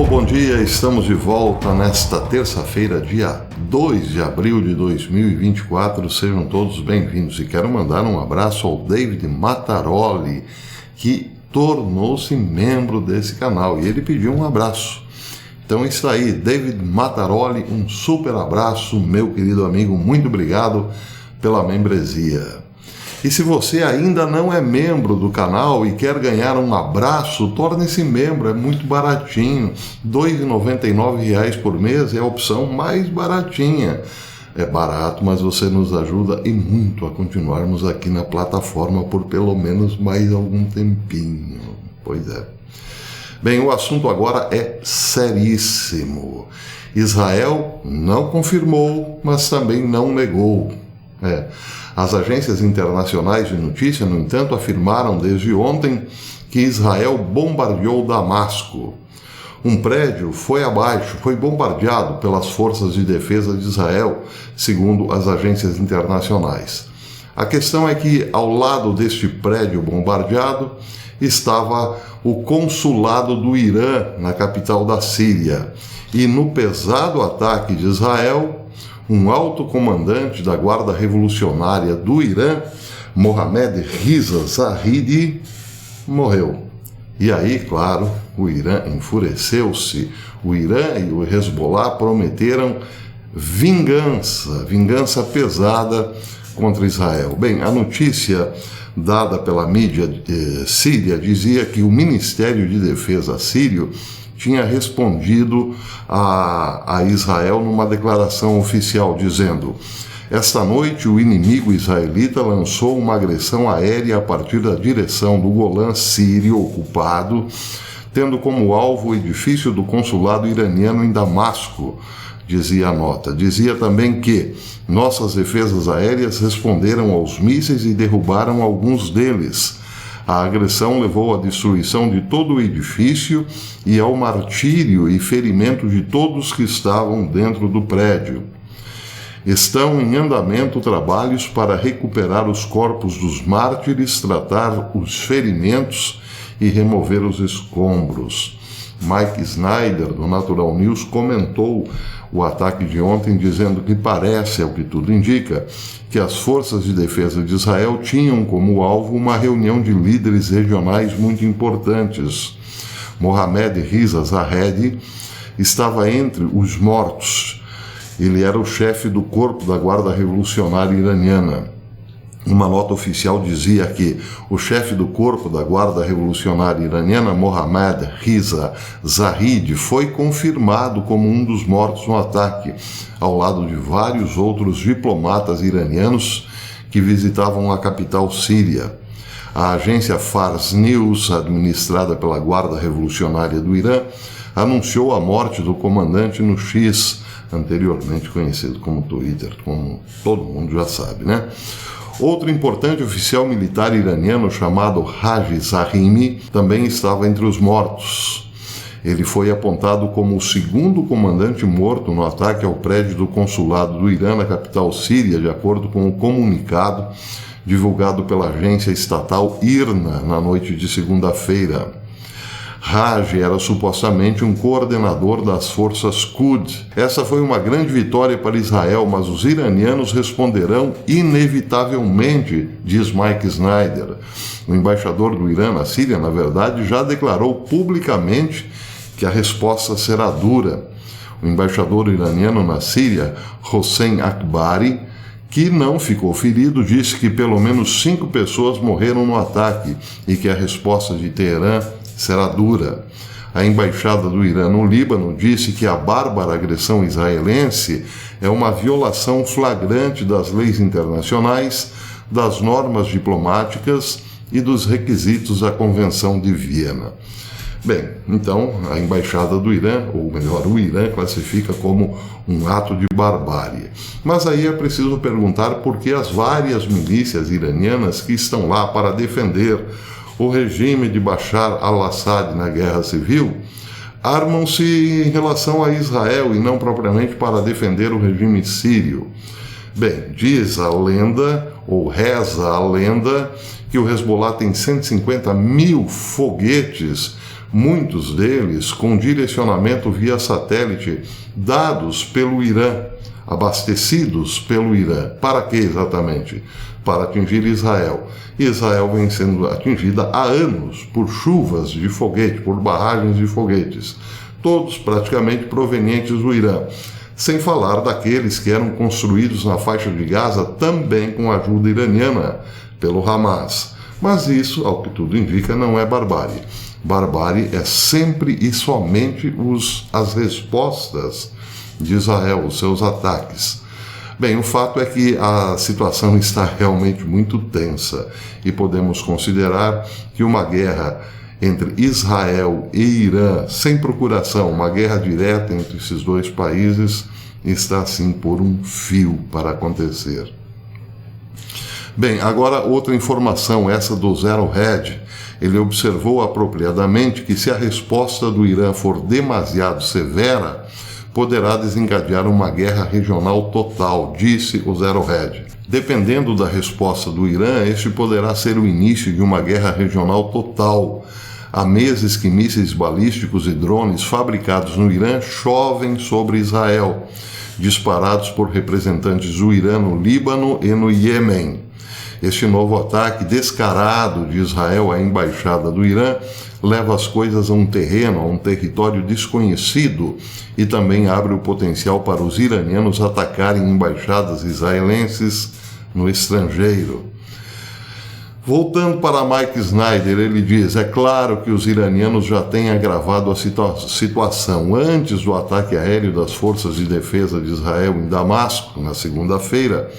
bom dia, estamos de volta nesta terça-feira, dia 2 de abril de 2024, sejam todos bem-vindos e quero mandar um abraço ao David Mataroli, que tornou-se membro desse canal e ele pediu um abraço. Então é isso aí, David Mataroli, um super abraço, meu querido amigo, muito obrigado pela membresia. E se você ainda não é membro do canal e quer ganhar um abraço, torne-se membro, é muito baratinho, R$ 2,99 por mês é a opção mais baratinha. É barato, mas você nos ajuda e muito a continuarmos aqui na plataforma por pelo menos mais algum tempinho. Pois é. Bem, o assunto agora é seríssimo. Israel não confirmou, mas também não negou. As agências internacionais de notícia, no entanto, afirmaram desde ontem que Israel bombardeou Damasco. Um prédio foi bombardeado pelas forças de defesa de Israel, segundo as agências internacionais. A questão é que, ao lado deste prédio bombardeado, estava o consulado do Irã, na capital da Síria. E no pesado ataque de Israel, um alto comandante da Guarda Revolucionária do Irã, Mohammad Reza Zahedi, morreu. E aí, claro, o Irã enfureceu-se. O Irã e o Hezbollah prometeram vingança pesada contra Israel. Bem, a notícia dada pela mídia síria dizia que o Ministério de Defesa sírio tinha respondido a Israel numa declaração oficial dizendo: esta noite o inimigo israelita lançou uma agressão aérea a partir da direção do Golã sírio ocupado, tendo como alvo o edifício do consulado iraniano em Damasco, dizia a nota. Dizia também que nossas defesas aéreas responderam aos mísseis e derrubaram alguns deles. A agressão levou à destruição de todo o edifício e ao martírio e ferimento de todos que estavam dentro do prédio. Estão em andamento trabalhos para recuperar os corpos dos mártires, tratar os ferimentos e remover os escombros. Mike Snyder, do Natural News, comentou o ataque de ontem, dizendo que parece, ao que tudo indica, que as forças de defesa de Israel tinham como alvo uma reunião de líderes regionais muito importantes. Mohammad Reza Zahedi estava entre os mortos. Ele era o chefe do corpo da Guarda Revolucionária Iraniana. Uma nota oficial dizia que o chefe do corpo da Guarda Revolucionária Iraniana, Mohammad Reza Zahedi, foi confirmado como um dos mortos no ataque, ao lado de vários outros diplomatas iranianos que visitavam a capital síria. A agência Fars News, administrada pela Guarda Revolucionária do Irã, anunciou a morte do comandante no X, anteriormente conhecido como Twitter, como todo mundo já sabe, né? Outro importante oficial militar iraniano chamado Haji Zahimi também estava entre os mortos. Ele foi apontado como o segundo comandante morto no ataque ao prédio do consulado do Irã na capital síria, de acordo com o comunicado divulgado pela agência estatal IRNA na noite de segunda-feira. Haji era supostamente um coordenador das forças Quds. Essa foi uma grande vitória para Israel, mas os iranianos responderão inevitavelmente, diz Mike Snyder. O embaixador do Irã na Síria, na verdade, já declarou publicamente que a resposta será dura. O embaixador iraniano na Síria, Hossein Akbari, que não ficou ferido, disse que pelo menos 5 pessoas morreram no ataque e que a resposta de Teherã será dura. A embaixada do Irã no Líbano disse que a bárbara agressão israelense é uma violação flagrante das leis internacionais, das normas diplomáticas e dos requisitos da Convenção de Viena. Bem, então a embaixada do Irã, ou melhor, o Irã classifica como um ato de barbárie. Mas aí é preciso perguntar por que as várias milícias iranianas que estão lá para defender o regime de Bashar al-Assad na guerra civil armam-se em relação a Israel e não propriamente para defender o regime sírio. Bem, diz a lenda, ou reza a lenda, que o Hezbollah tem 150 mil foguetes muitos deles com direcionamento via satélite dados pelo Irã, abastecidos pelo Irã. Para que exatamente? Para atingir Israel. Israel vem sendo atingida há anos por chuvas de foguete, por barragens de foguetes, todos praticamente provenientes do Irã, sem falar daqueles que eram construídos na faixa de Gaza também com ajuda iraniana pelo Hamas. Mas isso, ao que tudo indica, não é barbárie. Barbárie é sempre e somente as respostas de Israel, os seus ataques. Bem, o fato é que a situação está realmente muito tensa e podemos considerar que uma guerra entre Israel e Irã, sem procuração, uma guerra direta entre esses dois países, está assim por um fio para acontecer. Bem, agora outra informação, essa do Zero Hedge. Ele observou apropriadamente que se a resposta do Irã for demasiado severa, poderá desencadear uma guerra regional total, disse o Zero Hedge. Dependendo da resposta do Irã, este poderá ser o início de uma guerra regional total. Há meses que mísseis balísticos e drones fabricados no Irã chovem sobre Israel, disparados por representantes do Irã no Líbano e no Iêmen. Este novo ataque descarado de Israel à embaixada do Irã leva as coisas a um terreno, a um território desconhecido e também abre o potencial para os iranianos atacarem embaixadas israelenses no estrangeiro. Voltando para Mike Snyder, ele diz: é claro que os iranianos já têm agravado a situação. Antes do ataque aéreo das forças de defesa de Israel em Damasco, na segunda-feira,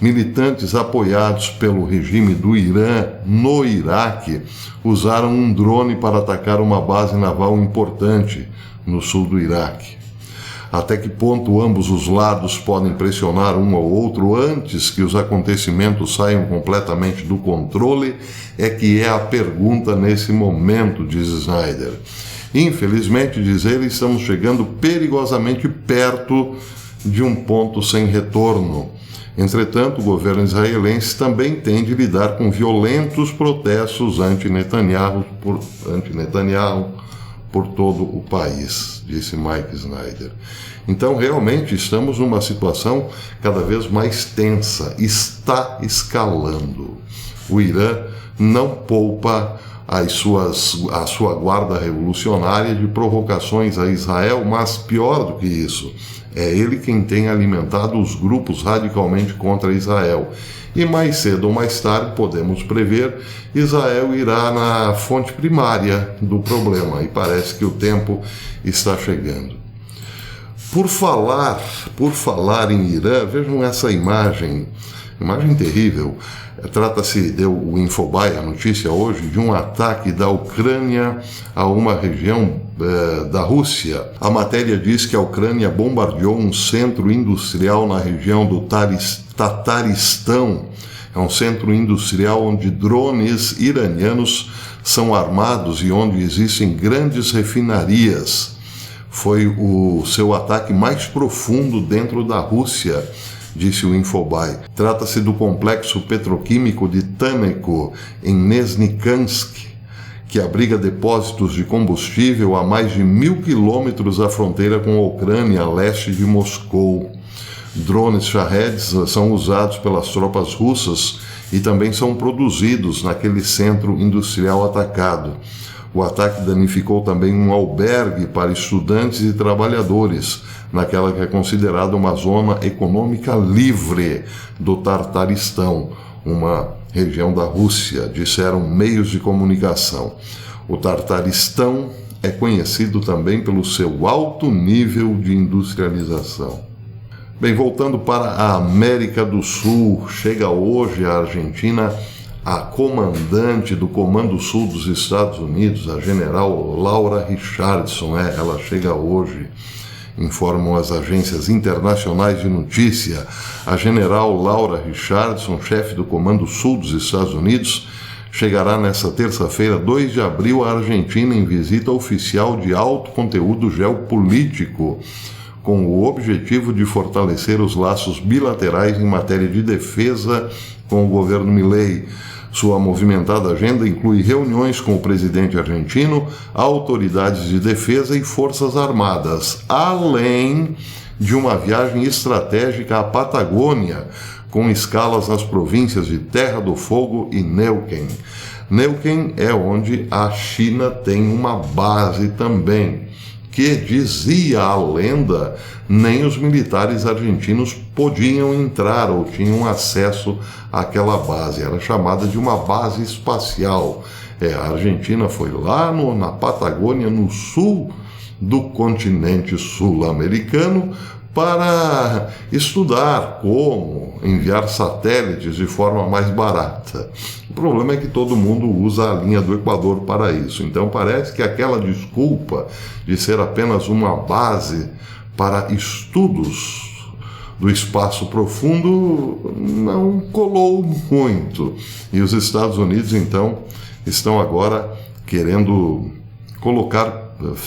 militantes apoiados pelo regime do Irã no Iraque usaram um drone para atacar uma base naval importante no sul do Iraque. Até que ponto ambos os lados podem pressionar um ao outro antes que os acontecimentos saiam completamente do controle é que é a pergunta nesse momento, diz Snyder. Infelizmente, diz ele, estamos chegando perigosamente perto de um ponto sem retorno. Entretanto, o governo israelense também tem de lidar com violentos protestos anti-Netanyahu por todo o país, disse Mike Snyder. Então, realmente, estamos numa situação cada vez mais tensa, está escalando. O Irã não poupa a sua guarda revolucionária de provocações a Israel, mas pior do que isso, é ele quem tem alimentado os grupos radicalmente contra Israel. E mais cedo ou mais tarde, podemos prever, Israel irá na fonte primária do problema, e parece que o tempo está chegando. Por falar em Irã, vejam essa imagem terrível. Trata-se, deu o Infobae, a notícia hoje, de um ataque da Ucrânia a uma região da Rússia. A matéria diz que a Ucrânia bombardeou um centro industrial na região do Tataristão. É um centro industrial onde drones iranianos são armados e onde existem grandes refinarias. Foi o seu ataque mais profundo dentro da Rússia, disse o Infobae. Trata-se do complexo petroquímico de Taneco, em Nesnikansk, que abriga depósitos de combustível a mais de 1.000 quilômetros da fronteira com a Ucrânia, a leste de Moscou. Drones Shaheds são usados pelas tropas russas e também são produzidos naquele centro industrial atacado. O ataque danificou também um albergue para estudantes e trabalhadores, naquela que é considerada uma zona econômica livre do Tartaristão, uma região da Rússia, disseram meios de comunicação. O Tartaristão é conhecido também pelo seu alto nível de industrialização. Bem, voltando para a América do Sul, chega hoje à Argentina a comandante do Comando Sul dos Estados Unidos, a general Laura Richardson. Ela chega hoje, informam as agências internacionais de notícia. A general Laura Richardson, chefe do Comando Sul dos Estados Unidos, chegará nesta terça-feira, 2 de abril, à Argentina em visita oficial de alto conteúdo geopolítico, com o objetivo de fortalecer os laços bilaterais em matéria de defesa com o governo Milei. Sua movimentada agenda inclui reuniões com o presidente argentino, autoridades de defesa e forças armadas, além de uma viagem estratégica à Patagônia, com escalas nas províncias de Terra do Fogo e Neuquén. Neuquén é onde a China tem uma base também, que, dizia a lenda, nem os militares argentinos podiam entrar ou tinham acesso àquela base. Era chamada de uma base espacial. A Argentina foi lá na Patagônia, no sul do continente sul-americano, para estudar como enviar satélites de forma mais barata. O problema é que todo mundo usa a linha do Equador para isso. Então parece que aquela desculpa de ser apenas uma base para estudos do espaço profundo não colou muito. E os Estados Unidos, então, estão agora querendo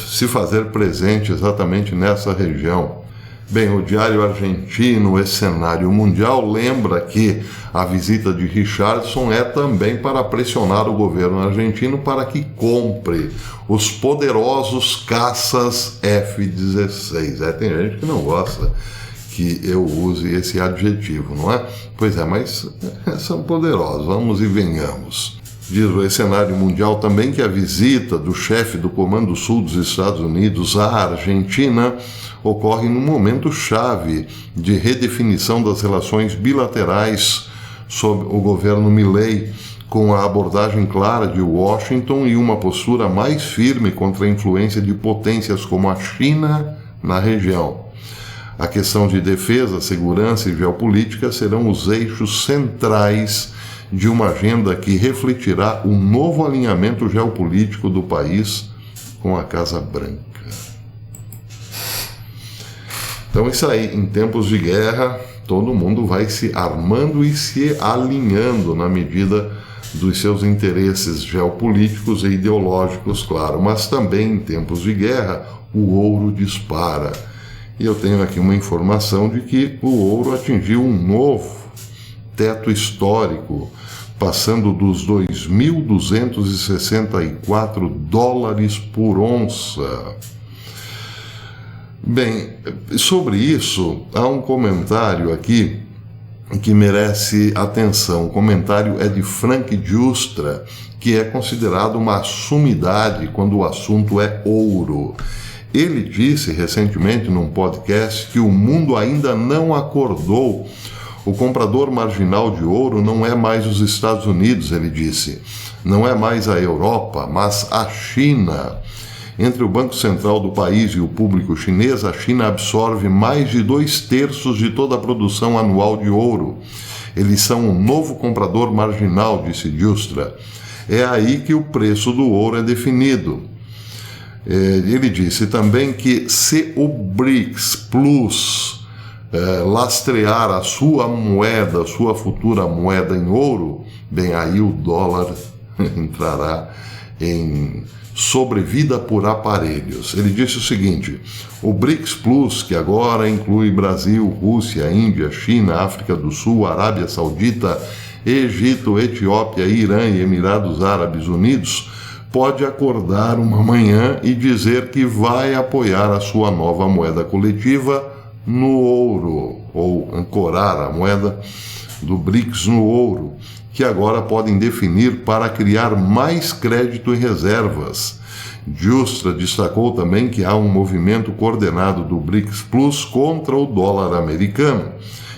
se fazer presente exatamente nessa região. Bem, o Diário Argentino, esse cenário mundial, lembra que a visita de Richardson é também para pressionar o governo argentino para que compre os poderosos caças F-16. Tem gente que não gosta que eu use esse adjetivo, não é? Pois é, mas são poderosos, vamos e venhamos. Diz o cenário mundial também que a visita do chefe do Comando Sul dos Estados Unidos à Argentina ocorre num momento chave de redefinição das relações bilaterais sob o governo Milei, com a abordagem clara de Washington e uma postura mais firme contra a influência de potências como a China na região. A questão de defesa, segurança e geopolítica serão os eixos centrais de uma agenda que refletirá um novo alinhamento geopolítico do país com a Casa Branca. Então isso aí, em tempos de guerra, todo mundo vai se armando e se alinhando na medida dos seus interesses geopolíticos e ideológicos, claro, mas também em tempos de guerra o ouro dispara. E eu tenho aqui uma informação de que o ouro atingiu um novo teto histórico, passando dos 2.264 dólares por onça. Bem, sobre isso, há um comentário aqui que merece atenção. O comentário é de Frank Giustra, que é considerado uma sumidade quando o assunto é ouro. Ele disse recentemente num podcast que o mundo ainda não acordou. O comprador marginal de ouro não é mais os Estados Unidos, ele disse. Não é mais a Europa, mas a China. Entre o Banco Central do país e o público chinês, a China absorve mais de 2/3 de toda a produção anual de ouro. Eles são um novo comprador marginal, disse Giustra. É aí que o preço do ouro é definido. Ele disse também que se o BRICS Plus lastrear a sua moeda, a sua futura moeda em ouro, bem, aí o dólar entrará em sobrevida por aparelhos. Ele disse o seguinte: o BRICS Plus, que agora inclui Brasil, Rússia, Índia, China, África do Sul, Arábia Saudita, Egito, Etiópia, Irã e Emirados Árabes Unidos, pode acordar uma manhã e dizer que vai apoiar a sua nova moeda coletiva no ouro, ou ancorar a moeda do BRICS no ouro, que agora podem definir para criar mais crédito e reservas. Giustra destacou também que há um movimento coordenado do BRICS Plus contra o dólar americano,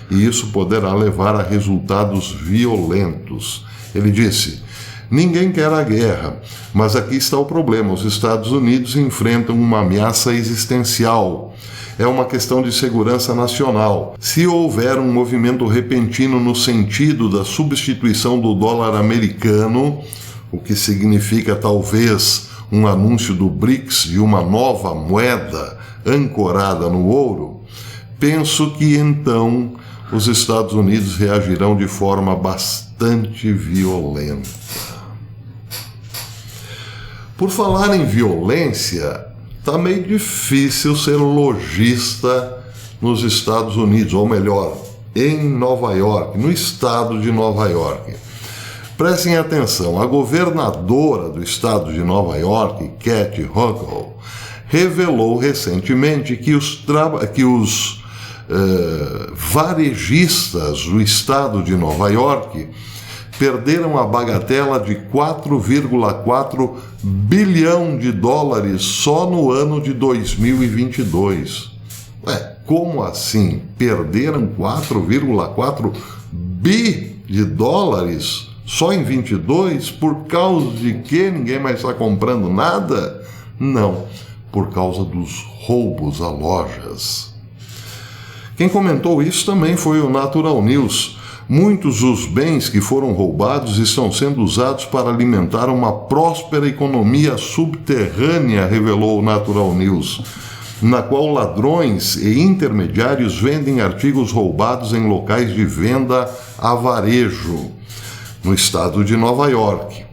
e isso poderá levar a resultados violentos. Ele disse: ninguém quer a guerra, mas aqui está o problema. Os Estados Unidos enfrentam uma ameaça existencial. É uma questão de segurança nacional. Se houver um movimento repentino no sentido da substituição do dólar americano, o que significa talvez um anúncio do BRICS de uma nova moeda ancorada no ouro, penso que então os Estados Unidos reagirão de forma bastante violenta. Por falar em violência, está meio difícil ser lojista nos Estados Unidos, ou melhor, em Nova York, no estado de Nova York. Prestem atenção, a governadora do estado de Nova York, Kathy Hochul, revelou recentemente que os varejistas do estado de Nova York perderam a bagatela de 4,4 bilhão de dólares só no ano de 2022. Como assim? Perderam 4,4 bi de dólares só em 22? Por causa de que ninguém mais está comprando nada? Não, por causa dos roubos a lojas. Quem comentou isso também foi o Natural News. Muitos dos bens que foram roubados estão sendo usados para alimentar uma próspera economia subterrânea, revelou o Natural News, na qual ladrões e intermediários vendem artigos roubados em locais de venda a varejo, no estado de Nova York.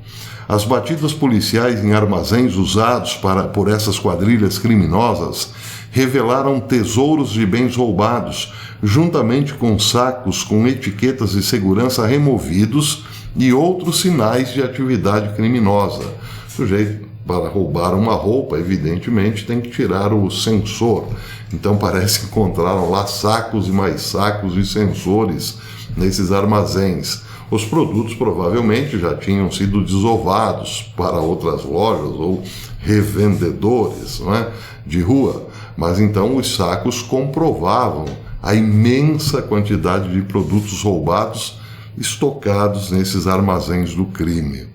As batidas policiais em armazéns usados por essas quadrilhas criminosas revelaram tesouros de bens roubados, juntamente com sacos com etiquetas de segurança removidos e outros sinais de atividade criminosa. O sujeito, para roubar uma roupa, evidentemente, tem que tirar o sensor. Então parece que encontraram lá sacos e mais sacos de sensores nesses armazéns. Os produtos provavelmente já tinham sido desovados para outras lojas ou revendedores, não é, de rua, mas então os sacos comprovavam a imensa quantidade de produtos roubados estocados nesses armazéns do crime.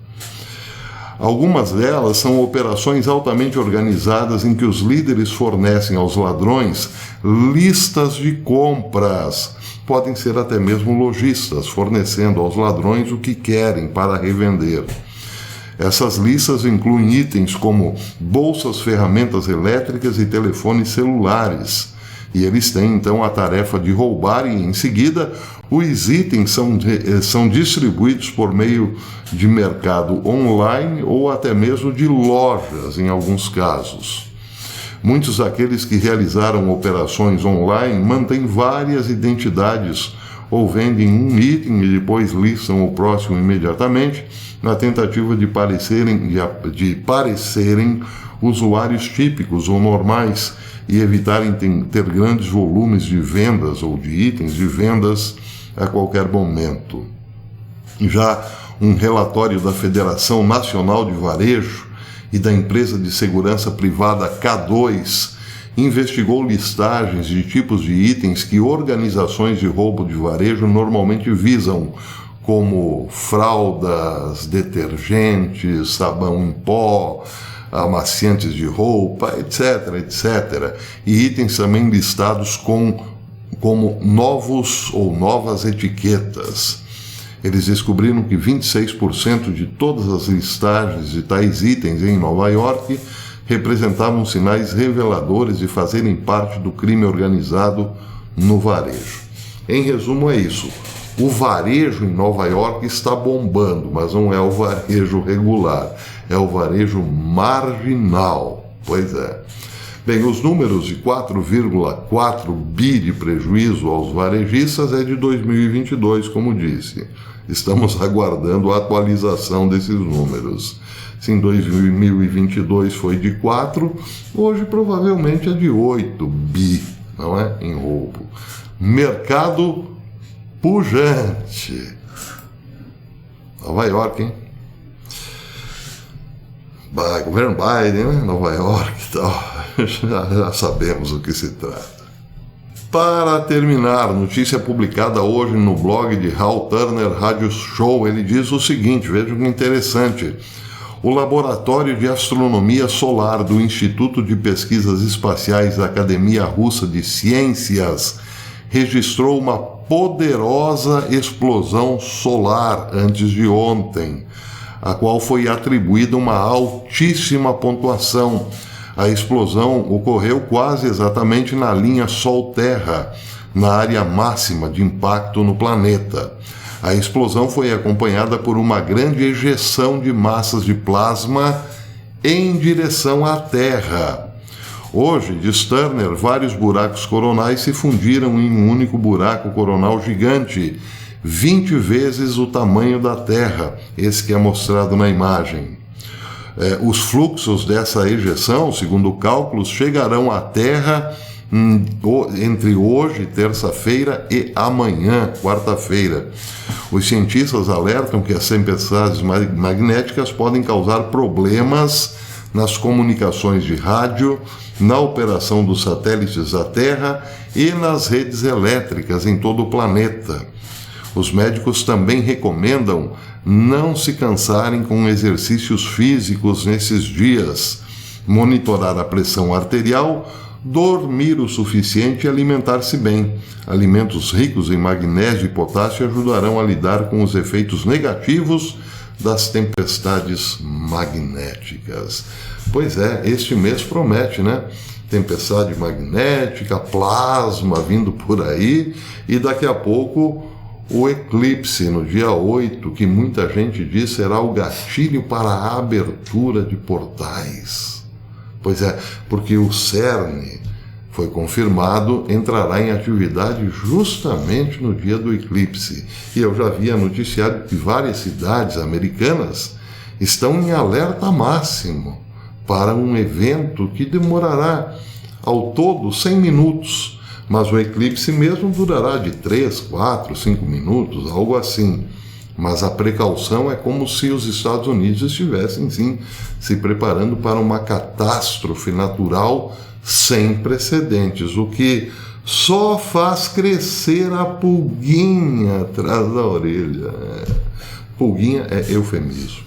Algumas delas são operações altamente organizadas em que os líderes fornecem aos ladrões listas de compras. Podem ser até mesmo lojistas, fornecendo aos ladrões o que querem para revender. Essas listas incluem itens como bolsas, ferramentas elétricas e telefones celulares. E eles têm, então, a tarefa de roubar e, em seguida, os itens são distribuídos por meio de mercado online ou até mesmo de lojas, em alguns casos. Muitos daqueles que realizaram operações online mantêm várias identidades ou vendem um item e depois listam o próximo imediatamente, na tentativa de parecerem usuários típicos ou normais e evitarem ter grandes volumes de vendas ou de itens de vendas a qualquer momento. Já um relatório da Federação Nacional de Varejo e da empresa de segurança privada K2 investigou listagens de tipos de itens que organizações de roubo de varejo normalmente visam, como fraldas, detergentes, sabão em pó, amaciantes de roupa, etc., etc. E itens também listados como novos ou novas etiquetas. Eles descobriram que 26% de todas as listagens de tais itens em Nova York representavam sinais reveladores de fazerem parte do crime organizado no varejo. Em resumo, é isso. O varejo em Nova York está bombando, mas não é o varejo regular, é o varejo marginal. Pois é. Bem, os números de 4,4 bi de prejuízo aos varejistas é de 2022, como disse. Estamos aguardando a atualização desses números. Se em 2022 foi de 4, hoje provavelmente é de 8 bi, não é? Em roubo. Mercado pujante. Nova York, hein? Governo Biden, né? Nova York e tal. Já sabemos o que se trata. Para terminar, notícia publicada hoje no blog de Hal Turner Radio Show, ele diz o seguinte, veja que interessante. O Laboratório de Astronomia Solar do Instituto de Pesquisas Espaciais da Academia Russa de Ciências registrou uma poderosa explosão solar antes de ontem, a qual foi atribuída uma altíssima pontuação. A explosão ocorreu quase exatamente na linha Sol-Terra, na área máxima de impacto no planeta. A explosão foi acompanhada por uma grande ejeção de massas de plasma em direção à Terra. Hoje, diz Turner, vários buracos coronais se fundiram em um único buraco coronal gigante, 20 vezes o tamanho da Terra, esse que é mostrado na imagem. Os fluxos dessa ejeção, segundo cálculos, chegarão à Terra entre hoje, terça-feira, e amanhã, quarta-feira. Os cientistas alertam que as tempestades magnéticas podem causar problemas nas comunicações de rádio, na operação dos satélites da Terra e nas redes elétricas em todo o planeta. Os médicos também recomendam não se cansarem com exercícios físicos nesses dias, monitorar a pressão arterial, dormir o suficiente e alimentar-se bem. Alimentos ricos em magnésio e potássio ajudarão a lidar com os efeitos negativos das tempestades magnéticas. Pois é, este mês promete, né? Tempestade magnética, plasma vindo por aí, e daqui a pouco o eclipse no dia 8, que muita gente diz será o gatilho para a abertura de portais. Pois é, porque o CERN, foi confirmado, entrará em atividade justamente no dia do eclipse. E eu já havia noticiado que várias cidades americanas estão em alerta máximo para um evento que demorará ao todo 100 minutos, mas o eclipse mesmo durará de 3, 4, 5 minutos, algo assim. Mas a precaução é como se os Estados Unidos estivessem, sim, se preparando para uma catástrofe natural sem precedentes, o que só faz crescer a pulguinha atrás da orelha. Pulguinha é eufemismo.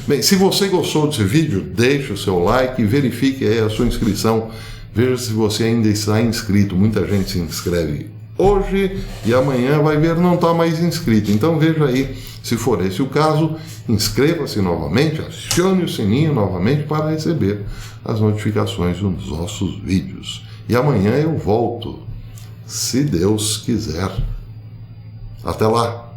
Bem, se você gostou desse vídeo, deixe o seu like e verifique aí a sua inscrição. Veja se você ainda está inscrito. Muita gente se inscreve hoje e amanhã vai ver não está mais inscrito. Então veja aí, se for esse o caso, inscreva-se novamente, acione o sininho novamente para receber as notificações dos nossos vídeos. E amanhã eu volto, se Deus quiser. Até lá!